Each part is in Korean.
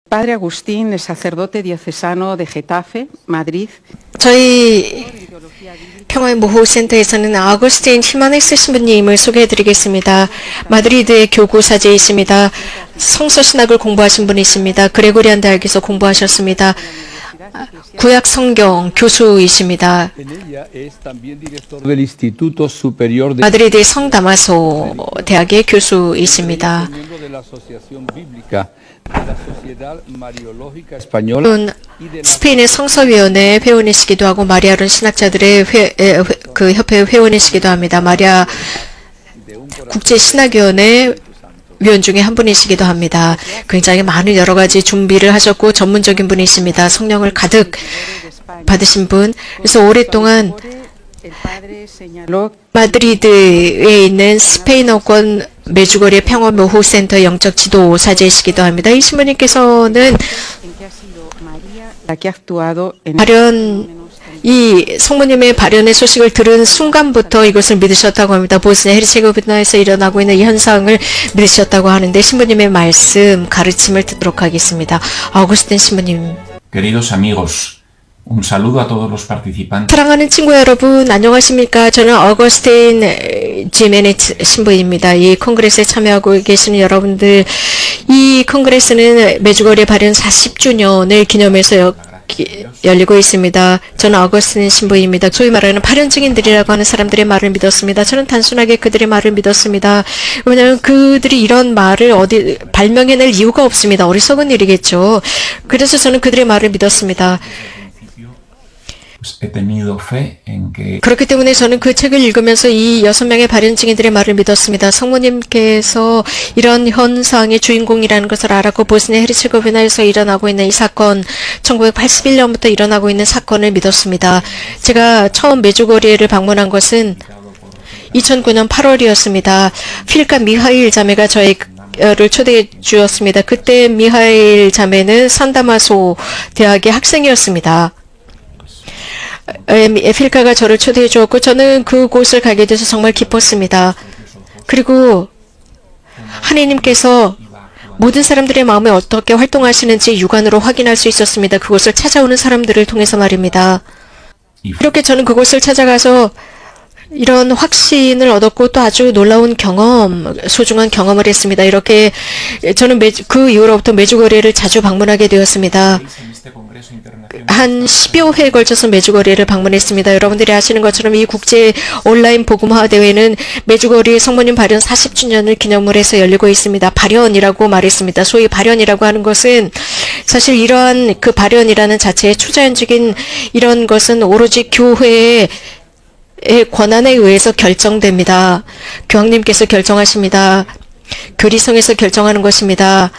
Padre Agustín, el sacerdote diocesano de Getafe, Madrid. 저희 평화의 모호센터에서는 아구스틴 히마네스 신부님을 소개해드리겠습니다. 마드리드의 교구사제이십니다. 성서신학을 공부하신 분이십니다. 그레고리안 대학에서 공부하셨습니다. 구약 성경 교수이십니다. 마드리드의 성 다마소 대학의 교수이십니다. 스페인의 성서위원회 회원이시기도 하고 마리아론 신학자들의 그 협회 회원이시기도 합니다. 마리아 국제신학위원회 위원 중에 한 분이시기도 합니다. 굉장히 많은 여러 가지 준비를 하셨고 전문적인 분이십니다. 성령을 가득 받으신 분. 그래서 오랫동안 마드리드에 있는 스페인어권 메주거리 평화모호센터 영적 지도사제이시기도 합니다. 이 신부님께서는 이 성모님의 발현의 소식을 들은 순간부터 이것을 믿으셨다고 합니다. 보스니아 헤르체고비나에서 일어나고 있는 이 현상을 믿으셨다고 하는데 신부님의 말씀, 가르침을 듣도록 하겠습니다. 아우구스틴 신부님. Queridos amigos, un saludo a todos los participantes. 사랑하는 친구 여러분, 안녕하십니까? 저는 어거스틴 지메네트 신부입니다. 이 콩그레스에 참여하고 계시는 여러분들, 이 콩그레스는 메주거리 발현 40주년을 기념해서 열리고 있습니다. 저는 어거스틴 신부입니다. 소위 말하는 발현 증인들이라고 하는 사람들의 말을 믿었습니다. 저는 단순하게 그들의 말을 믿었습니다. 왜냐하면 그들이 이런 말을 어디 발명해낼 이유가 없습니다. 어리석은 일이겠죠. 그래서 저는 그들의 말을 믿었습니다. 그렇기 때문에 저는 그 책을 읽으면서 이 6명의 발현 증인들의 말을 믿었습니다. 성모님께서 이런 현상의 주인공이라는 것을 알았고 보스니아 헤르체고비나에서 일어나고 있는 이 사건, 1981년부터 일어나고 있는 사건을 믿었습니다. 제가 처음 메주고리에를 방문한 것은 2009년 8월이었습니다. 필카 미하일 자매가 저를 초대해 주었습니다. 그때 미하일 자매는 산다마소 대학의 학생이었습니다. 필카가 저를 초대해 주었고 저는 그곳을 가게 돼서 정말 기뻤습니다. 그리고 하나님께서 모든 사람들의 마음에 어떻게 활동하시는지 육안으로 확인할 수 있었습니다. 그곳을 찾아오는 사람들을 통해서 말입니다. 이렇게 저는 그곳을 찾아가서 이런 확신을 얻었고 또 아주 놀라운 경험, 소중한 경험을 했습니다. 이렇게 저는 그 이후로부터 메주거리를 자주 방문하게 되었습니다. 한 10여 회에 걸쳐서 메주거리를 방문했습니다. 여러분들이 아시는 것처럼 이 국제 온라인 복음화 대회는 메주거리 성모님 발현 40주년을 기념을 해서 열리고 있습니다. 발현이라고 말했습니다. 소위 발현이라고 하는 것은 사실 이러한 그 발현이라는 자체의 초자연적인 이런 것은 오로지 교회의 권한에 의해서 결정됩니다. 교황님께서 결정하십니다. 교리성에서 결정하는 것입니다.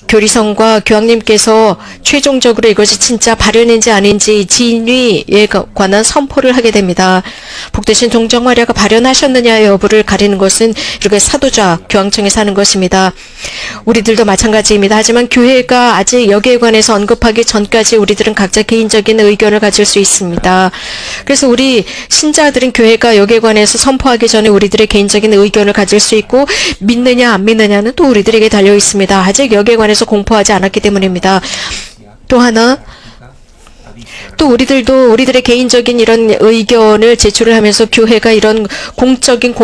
교리성과 교황님께서 최종적으로 이것이 진짜 발현인지 아닌지 진위에 관한 선포를 하게 됩니다. 복되신 동정마리아가 발현하셨느냐 여부를 가리는 것은 이렇게 사도자 교황청에서 하는 것입니다. 우리들도 마찬가지입니다. 하지만 교회가 아직 여기에 관해서 언급하기 전까지 우리들은 각자 개인적인 의견을 가질 수 있습니다. 그래서 우리 신자들은 교회가 여기에 관해서 선포하기 전에 우리들의 개인적인 의견을 가질 수 있고 믿느냐 안 믿느냐는 또 우리들에게 달려 있습니다. 아직 여기에 관해서 공포하지 않았기 때문입니다. 또 하나, 또 우리들도 우리들의 개인적인 이런 의견을 제출을 하면서 교회가 이런 공적인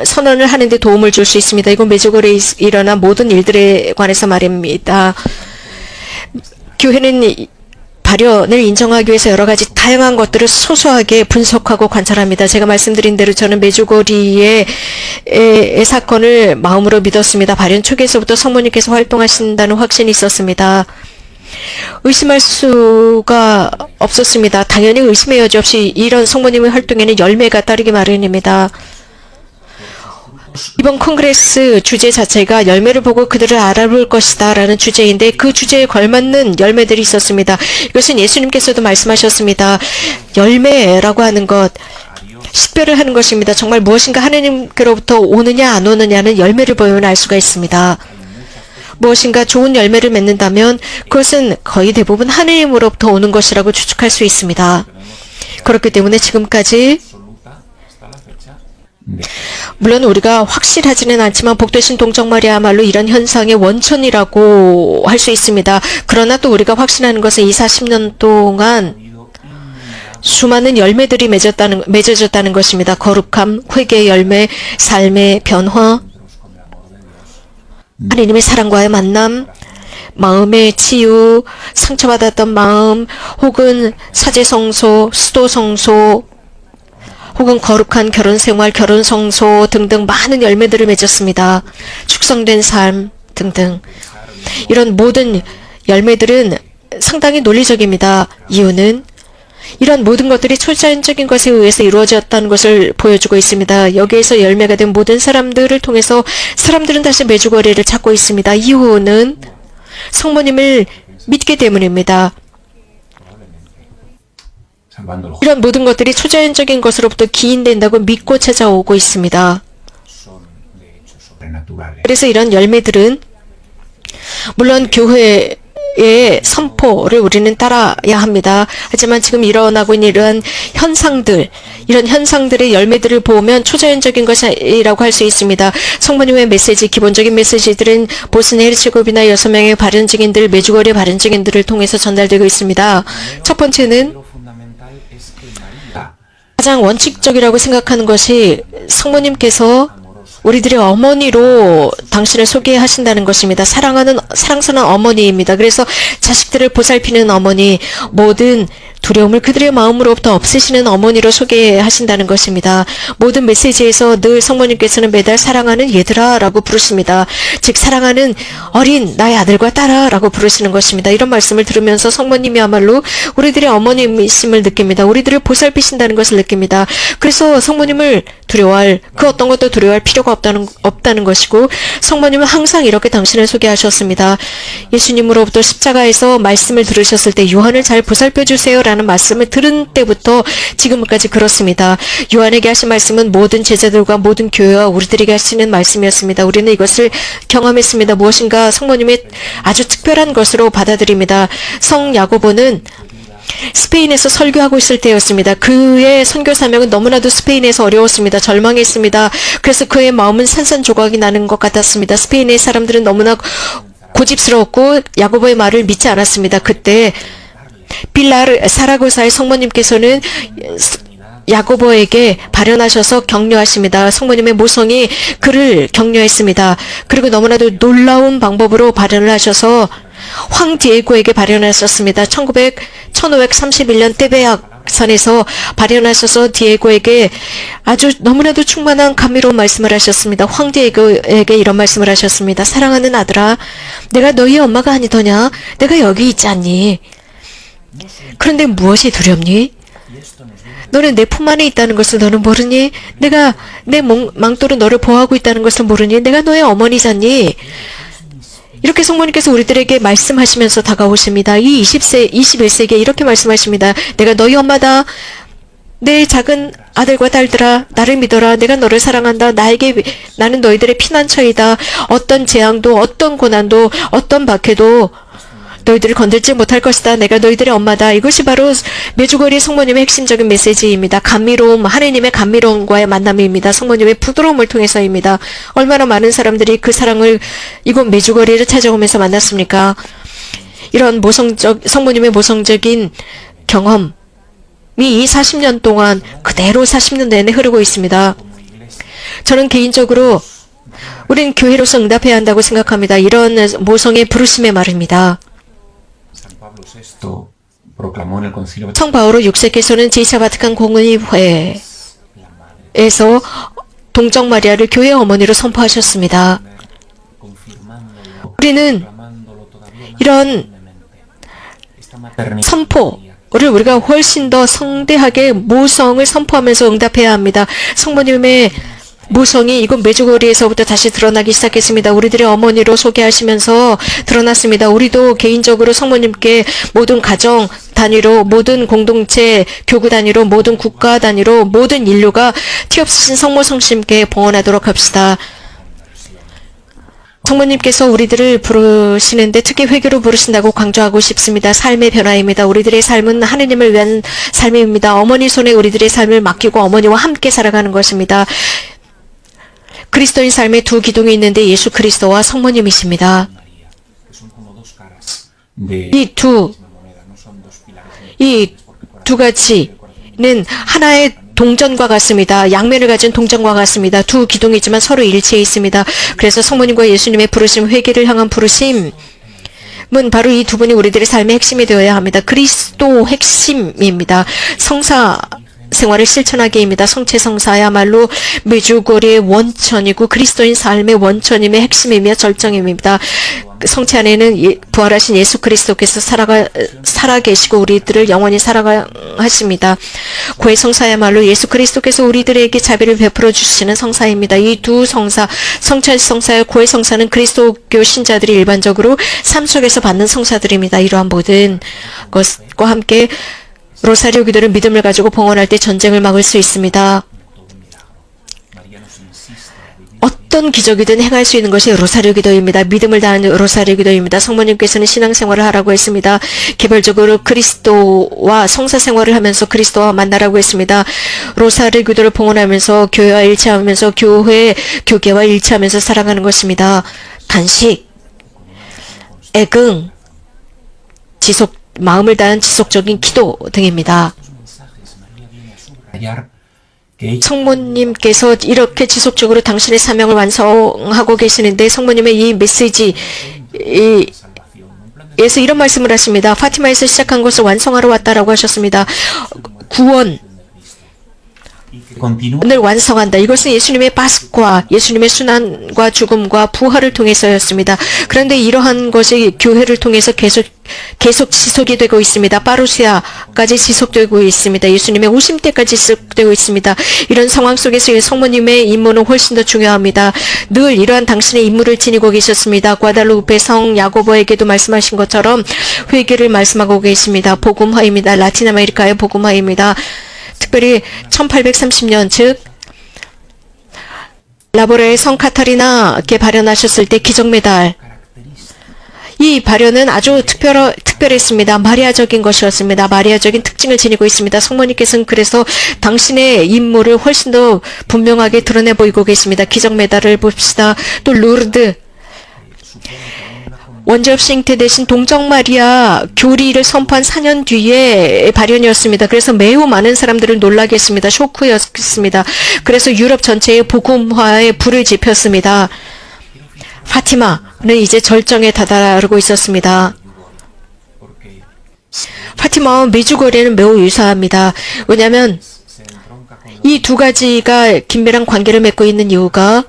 선언을 하는 데 도움을 줄 수 있습니다. 이건 메주거리에 일어난 모든 일들에 관해서 말입니다. 교회는 발현을 인정하기 위해서 여러 가지 다양한 것들을 소소하게 분석하고 관찰합니다. 제가 말씀드린 대로 저는 메주거리의 사건을 마음으로 믿었습니다. 발현 초기에서부터 성모님께서 활동하신다는 확신이 있었습니다. 의심할 수가 없었습니다. 당연히 의심의 여지 없이 이런 성모님의 활동에는 열매가 따르기 마련입니다. 이번 콩그레스 주제 자체가 열매를 보고 그들을 알아볼 것이다 라는 주제인데 그 주제에 걸맞는 열매들이 있었습니다. 이것은 예수님께서도 말씀하셨습니다. 열매라고 하는 것, 식별을 하는 것입니다. 정말 무엇인가 하나님께로부터 오느냐 안 오느냐는 열매를 보면 알 수가 있습니다. 무엇인가 좋은 열매를 맺는다면 그것은 거의 대부분 하나님으로부터 오는 것이라고 추측할 수 있습니다. 그렇기 때문에 지금까지 물론 우리가 확실하지는 않지만 복되신 동정마리아야말로 이런 현상의 원천이라고 할 수 있습니다. 그러나 또 우리가 확신하는 것은 이 40년 동안 수많은 열매들이 맺어졌다는 것입니다. 거룩함, 회개의 열매, 삶의 변화, 하나님의 사랑과의 만남, 마음의 치유, 상처받았던 마음, 혹은 사제성소, 수도성소, 혹은 거룩한 결혼생활, 결혼성소 등등 많은 열매들을 맺었습니다. 축성된 삶 등등. 이런 모든 열매들은 상당히 논리적입니다. 이유는 이런 모든 것들이 초자연적인 것에 의해서 이루어졌다는 것을 보여주고 있습니다. 여기에서 열매가 된 모든 사람들을 통해서 사람들은 다시 메주거리를 찾고 있습니다. 이유는 성모님을 믿기 때문입니다. 이런 모든 것들이 초자연적인 것으로부터 기인된다고 믿고 찾아오고 있습니다. 그래서 이런 열매들은 물론 교회의 선포를 우리는 따라야 합니다. 하지만 지금 일어나고 있는 이러한 현상들, 이런 현상들의 열매들을 보면 초자연적인 것이라고 할 수 있습니다. 성모님의 메시지, 기본적인 메시지들은 보스니아 헤르체고비나 6명의 발현 증인들, 메주거리 발현 증인들을 통해서 전달되고 있습니다. 첫 번째는 가장 원칙적이라고 생각하는 것이 성모님께서 우리들의 어머니로 당신을 소개하신다는 것입니다. 사랑스러운 어머니입니다. 그래서 자식들을 보살피는 어머니, 모든 두려움을 그들의 마음으로부터 없애시는 어머니로 소개하신다는 것입니다. 모든 메시지에서 늘 성모님께서는 매달 사랑하는 얘들아 라고 부르십니다. 즉 사랑하는 어린 나의 아들과 딸아 라고 부르시는 것입니다. 이런 말씀을 들으면서 성모님이야말로 우리들의 어머님이심을 느낍니다. 우리들을 보살피신다는 것을 느낍니다. 그래서 성모님을 두려워할, 그 어떤 것도 두려워할 필요가 없다는 것이고, 성모님은 항상 이렇게 당신을 소개하셨습니다. 예수님으로부터 십자가에서 말씀을 들으셨을 때 요한을 잘 보살펴 주세요 라는 말씀을 들은 때부터 지금까지 그렇습니다. 요한에게 하신 말씀은 모든 제자들과 모든 교회와 우리들에게 하시는 말씀이었습니다. 우리는 이것을 경험했습니다. 무엇인가 성모님의 아주 특별한 것으로 받아들입니다. 성 야고보는 스페인에서 설교하고 있을 때였습니다. 그의 선교 사명은 너무나도 스페인에서 어려웠습니다. 절망했습니다. 그래서 그의 마음은 산산조각이 나는 것 같았습니다. 스페인의 사람들은 너무나 고집스러웠고 야고보의 말을 믿지 않았습니다. 그때 빌라르 사라고사의 성모님께서는 야고보에게 발현하셔서 격려하십니다. 성모님의 모성이 그를 격려했습니다. 그리고 너무나도 놀라운 방법으로 발현을 하셔서 황 디에고에게 발현하셨습니다. 1531년 떼베약산에서 발현하셔서 디에고에게 아주 너무나도 충만한 감미로운 말씀을 하셨습니다. 황 디에고에게 이런 말씀을 하셨습니다. 사랑하는 아들아, 내가 너희의 엄마가 아니더냐? 내가 여기 있지 않니? 그런데 무엇이 두렵니? 너는 내 품 안에 있다는 것을 너는 모르니? 내가 내 망토로 너를 보호하고 있다는 것을 모르니? 내가 너의 어머니잖니? 이렇게 성모님께서 우리들에게 말씀하시면서 다가오십니다. 이 21세기에 이렇게 말씀하십니다. 내가 너희 엄마다. 내 작은 아들과 딸들아, 나를 믿어라. 내가 너를 사랑한다. 나는 너희들의 피난처이다. 어떤 재앙도, 어떤 고난도, 어떤 박해도 너희들을 건들지 못할 것이다. 내가 너희들의 엄마다. 이것이 바로 메주거리 성모님의 핵심적인 메시지입니다. 감미로움, 하느님의 감미로움과의 만남입니다. 성모님의 부드러움을 통해서입니다. 얼마나 많은 사람들이 그 사랑을 이곳 메주거리를 찾아오면서 만났습니까? 이런 성모님의 모성적인 경험이 이 40년 동안 그대로 40년 내내 흐르고 있습니다. 저는 개인적으로 우리는 교회로서 응답해야 한다고 생각합니다. 이런 모성의 부르심의 말입니다. 성 바오로 6세께서는 제2차 바티칸 공의회에서 동정 마리아를 교회 어머니로 선포하셨습니다. 우리는 이런 선포를 우리가 훨씬 더 성대하게 모성을 선포하면서 응답해야 합니다. 성모님의 모성이 이곳 메주거리에서부터 다시 드러나기 시작했습니다. 우리들의 어머니로 소개하시면서 드러났습니다. 우리도 개인적으로 성모님께 모든 가정 단위로, 모든 공동체 교구 단위로, 모든 국가 단위로, 모든 인류가 티 없으신 성모 성심께 봉헌하도록 합시다. 성모님께서 우리들을 부르시는데 특히 회개로 부르신다고 강조하고 싶습니다. 삶의 변화입니다. 우리들의 삶은 하느님을 위한 삶입니다. 어머니 손에 우리들의 삶을 맡기고 어머니와 함께 살아가는 것입니다. 그리스도인 삶에 두 기둥이 있는데 예수 그리스도와 성모님이십니다. De 이 두 가지는 하나의 동전과 같습니다. 양면을 가진 동전과 같습니다. 두 기둥이지만 서로 일치해 있습니다. 그래서 성모님과 예수님의 부르심, 회개를 향한 부르심은 바로 이 두 분이 우리들의 삶의 핵심이 되어야 합니다. 그리스도 핵심입니다. 성사 생활을 실천하기입니다. 성체성사야말로 메주거리의 원천이고 그리스도인 삶의 원천임의 핵심이며 절정입니다. 성체 안에는 부활하신 예수 그리스도께서 살아계시고 우리들을 영원히 살아가십니다. 고해 성사야말로 예수 그리스도께서 우리들에게 자비를 베풀어 주시는 성사입니다. 이 두 성사, 성체 성사와 고해 성사는 그리스도교 신자들이 일반적으로 삶 속에서 받는 성사들입니다. 이러한 모든 것과 함께 로사리오 기도는 믿음을 가지고 봉헌할 때 전쟁을 막을 수 있습니다. 어떤 기적이든 행할 수 있는 것이 로사리오 기도입니다. 믿음을 다하는 로사리오 기도입니다. 성모님께서는 신앙생활을 하라고 했습니다. 개별적으로 그리스도와 성사생활을 하면서 그리스도와 만나라고 했습니다. 로사리오 기도를 봉헌하면서 교회와 일치하면서 교계와 일치하면서 살아가는 것입니다. 단식, 애긍, 마음을 다한 지속적인 기도 등입니다. 성모님께서 이렇게 지속적으로 당신의 사명을 완성하고 계시는데 성모님의 이 메시지에서 이런 말씀을 하십니다. 파티마에서 시작한 것을 완성하러 왔다라고 하셨습니다. 구원을 완성한다. 이것은 예수님의 파스과, 예수님의 순환과 죽음과 부활을 통해서였습니다. 그런데 이러한 것이 교회를 통해서 계속 지속이 되고 있습니다. 파루시아까지 지속되고 있습니다. 예수님의 오심 때까지 지속되고 있습니다. 이런 상황 속에서 성모님의 임무는 훨씬 더 중요합니다. 늘 이러한 당신의 임무를 지니고 계셨습니다. 과달루페 성 야고보에게도 말씀하신 것처럼 회개를 말씀하고 계십니다. 복음화입니다. 라틴 아메리카의 복음화입니다. 특별히 1830년 즉 라보레의 성 카타리나께 발현하셨을 때 기적메달, 이 발현은 아주 특별했습니다. 마리아적인 것이었습니다. 마리아적인 특징을 지니고 있습니다. 성모님께서는 그래서 당신의 임무를 훨씬 더 분명하게 드러내 보이고 계십니다. 기적메달을 봅시다. 또 루르드, 원죄없이 잉태되신 동정마리아 교리를 선포한 4년 뒤에 발현이었습니다. 그래서 매우 많은 사람들을 놀라게 했습니다. 쇼크였습니다. 그래서 유럽 전체에 복음화에 불을 지폈습니다. 파티마는 이제 절정에 다다르고 있었습니다. 파티마와 메주거리는 매우 유사합니다. 왜냐하면 이 두 가지가 긴밀한 관계를 맺고 있는 이유가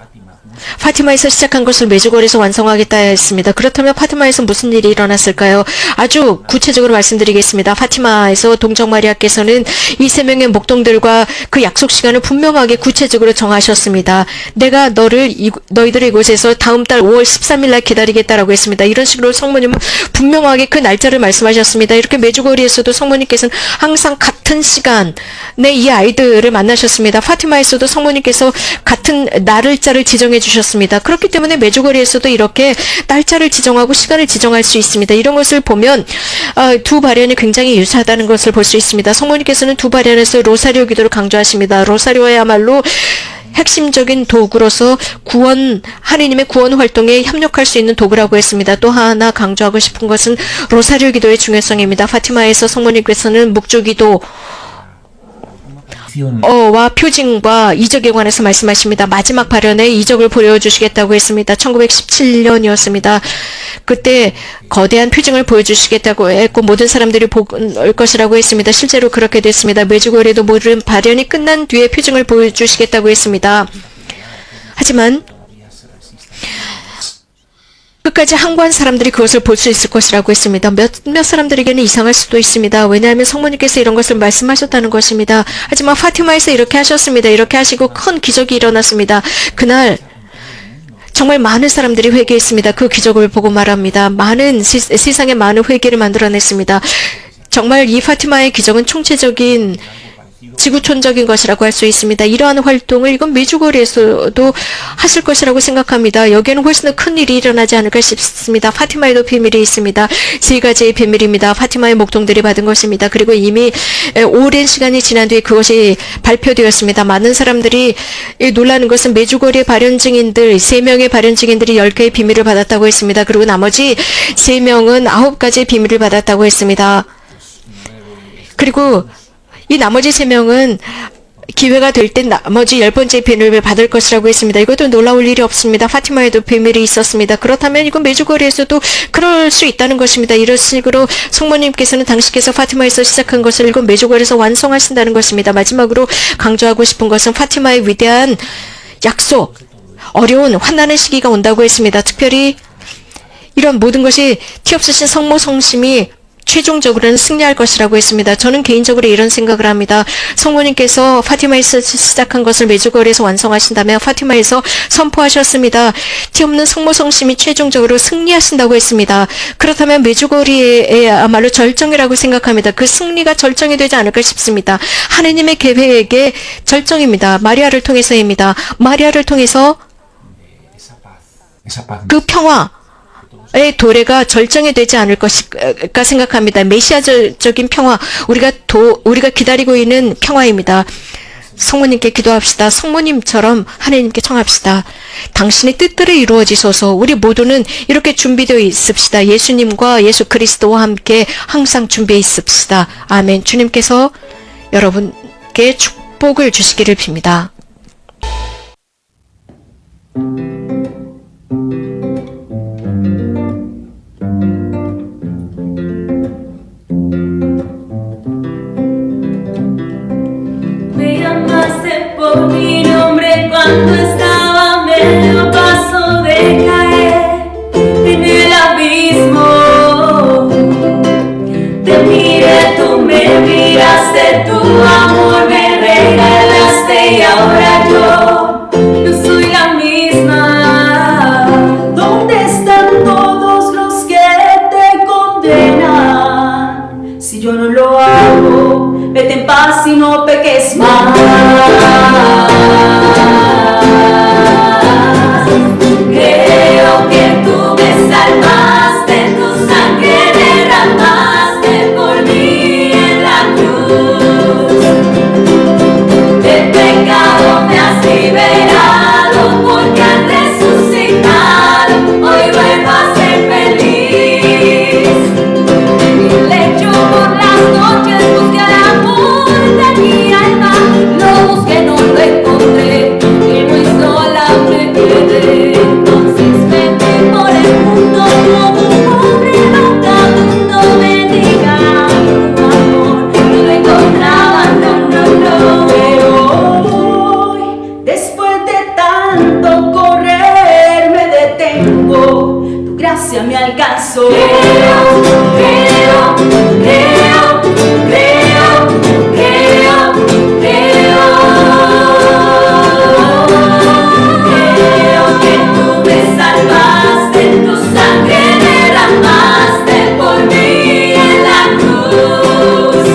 파티마에서 시작한 것을 메주거리에서 완성하겠다 했습니다. 그렇다면 파티마에서 무슨 일이 일어났을까요? 아주 구체적으로 말씀드리겠습니다. 파티마에서 동정마리아께서는 이 세 명의 목동들과 그 약속 시간을 분명하게 구체적으로 정하셨습니다. 내가 너희들을 이곳에서 다음 달 5월 13일 날 기다리겠다라고 했습니다. 이런 식으로 성모님은 분명하게 그 날짜를 말씀하셨습니다. 이렇게 메주거리에서도 성모님께서는 항상 같은 시간에 이 아이들을 만나셨습니다. 파티마에서도 성모님께서 같은 날짜를 지정해 주셨습니다. 그렇기 때문에 메주거리에서도 이렇게 날짜를 지정하고 시간을 지정할 수 있습니다. 이런 것을 보면 두 발현이 굉장히 유사하다는 것을 볼 수 있습니다. 성모님께서는 두 발현에서 로사리오 기도를 강조하십니다. 로사리오야말로 핵심적인 도구로서 하느님의 구원 활동에 협력할 수 있는 도구라고 했습니다. 또 하나 강조하고 싶은 것은 로사리오 기도의 중요성입니다. 파티마에서 성모님께서는 묵주기도 와 표징과 이적에 관해서 말씀하십니다. 마지막 발현에 이적을 보여주시겠다고 했습니다. 1917년이었습니다. 그때 거대한 표징을 보여주시겠다고 했고 모든 사람들이 볼 것이라고 했습니다. 실제로 그렇게 됐습니다. 메주거리에도 모든 발현이 끝난 뒤에 표징을 보여주시겠다고 했습니다. 하지만 끝까지 항구한 사람들이 그것을 볼 수 있을 것이라고 했습니다. 몇몇 사람들에게는 이상할 수도 있습니다. 왜냐하면 성모님께서 이런 것을 말씀하셨다는 것입니다. 하지만 파티마에서 이렇게 하셨습니다. 이렇게 하시고 큰 기적이 일어났습니다. 그날 정말 많은 사람들이 회개했습니다. 그 기적을 보고 말합니다. 세상에 많은 회개를 만들어냈습니다. 정말 이 파티마의 기적은 총체적인 지구촌적인 것이라고 할 수 있습니다. 이러한 활동을 이건 메주거리에서도 하실 것이라고 생각합니다. 여기에는 훨씬 더 큰 일이 일어나지 않을까 싶습니다. 파티마에도 비밀이 있습니다. 세 가지의 비밀입니다. 파티마의 목동들이 받은 것입니다. 그리고 이미 오랜 시간이 지난 뒤에 그것이 발표되었습니다. 많은 사람들이 놀라는 것은 메주거리의 발현 증인들 3명의 발현 증인들이 10개의 비밀을 받았다고 했습니다. 그리고 나머지 3명은 9가지의 비밀을 받았다고 했습니다. 그리고 이 나머지 3명은 기회가 될 때 나머지 10번째 비밀을 받을 것이라고 했습니다. 이것도 놀라울 일이 없습니다. 파티마에도 비밀이 있었습니다. 그렇다면 이건 메주거리에서도 그럴 수 있다는 것입니다. 이런 식으로 성모님께서는 당신께서 파티마에서 시작한 것을 이건 메주거리에서 완성하신다는 것입니다. 마지막으로 강조하고 싶은 것은 파티마의 위대한 약속, 어려운 환난의 시기가 온다고 했습니다. 특별히 이런 모든 것이 티 없으신 성모 성심이 최종적으로는 승리할 것이라고 했습니다. 저는 개인적으로 이런 생각을 합니다. 성모님께서 파티마에서 시작한 것을 메주거리에서 완성하신다면 파티마에서 선포하셨습니다. 티 없는 성모 성심이 최종적으로 승리하신다고 했습니다. 그렇다면 메주거리의야말로 절정이라고 생각합니다. 그 승리가 절정이 되지 않을까 싶습니다. 하느님의 계획의 절정입니다. 마리아를 통해서입니다. 마리아를 통해서 그 평화 의 도래가 절정이 되지 않을 것일까 생각합니다. 메시아적인 평화, 우리가 기다리고 있는 평화입니다. 성모님께 기도합시다. 성모님처럼 하나님께 청합시다. 당신의 뜻대로 이루어지소서. 우리 모두는 이렇게 준비되어 있읍시다. 예수님과 예수 그리스도와 함께 항상 준비해 있읍시다. 아멘. 주님께서 여러분께 축복을 주시기를 빕니다. Por mi nombre cuando estaba medio paso de caer en el abismo. Te miré, tú me miraste, tu amor me regalaste y ahora yo no soy la misma. ¿Dónde están todos los que te condenan? Si yo no lo hago, vete en paz y no peques más. Creo que tú me salvaste, tu sangre derramaste por mí en la cruz. Del pecado me has liberado porque has resucitado. Hoy vuelvo a ser feliz. En mi lecho por las noches busqué el amor de mi alma. Lo busqué, no lo encontré, y muy sola me quedé. Entonces vete por el mundo como un pobre vagabundo, mendigando amor. No lo encontraba, no. Pero hoy, después de tanto correr, me detengo. Tu gracia me alcanzó. Creo que tú me salvaste, tu sangre derramaste por mí en la cruz.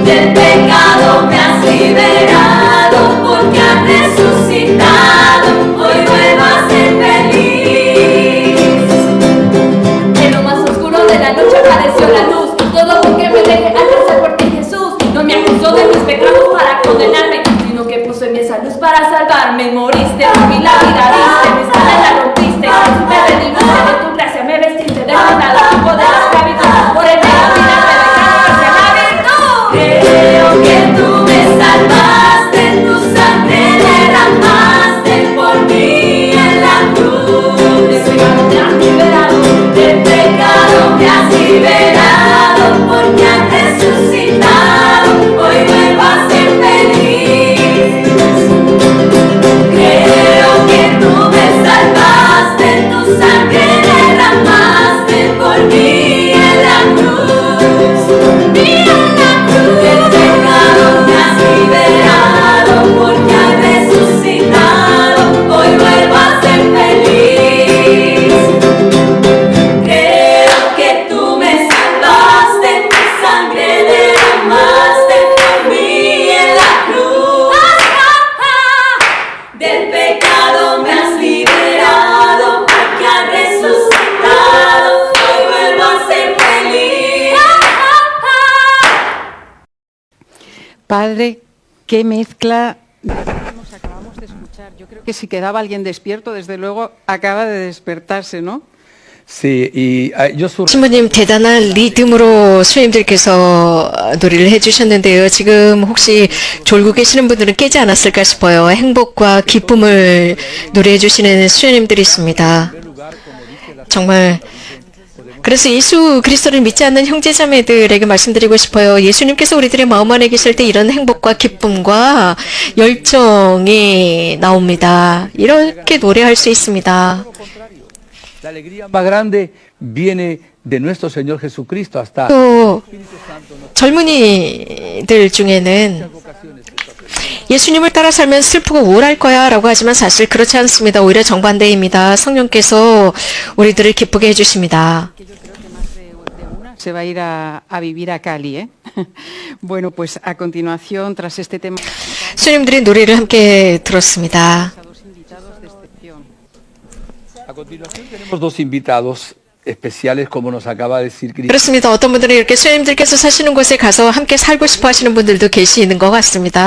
Del pecado me has liberado porque has resucitado. Hoy vuelvo a ser feliz. En lo más oscuro de la noche apareció la luz. Todo porque me dejé Padre, qué mezcla nos acabamos de escuchar. Yo creo que si quedaba alguien despierto, desde luego acaba de despertarse, ¿no? Sí, y yo 신부님 대단한 리듬으로 수님들께서 노래를 해주셨는데요. 지금 혹시 졸고 계시는 분들은 깨지 않았을까 싶어요. 행복과 기쁨을 노래해 주시는 수녀님들이 있습니다. 정말 그래서 예수 그리스도를 믿지 않는 형제자매들에게 말씀드리고 싶어요. 예수님께서 우리들의 마음 안에 계실 때 이런 행복과 기쁨과 열정이 나옵니다. 이렇게 노래할 수 있습니다. la alegría más grande viene de nuestro Señor Jesucristo hasta 또 젊은이들 중에는 예수님을 따라 살면 슬프고 우울할 거야 라고 하지만 사실 그렇지 않습니다. 오히려 정반대입니다. 성령께서 우리들을 기쁘게 해주십니다. Se va a ir a vivir a Cali, ¿eh? Bueno, pues a continuación, tras este tema, 수님들이 노래를 함께 들었습니다. a dos invitados de excepción. a continuación tenemos dos invitados especiales como nos acaba de decir Cristo. 그렇습니다. 어떤 분들은 이렇게 수님들께서 사시는 곳에 가서 함께 살고 싶어 하시는 분들도 계시는 것 같습니다.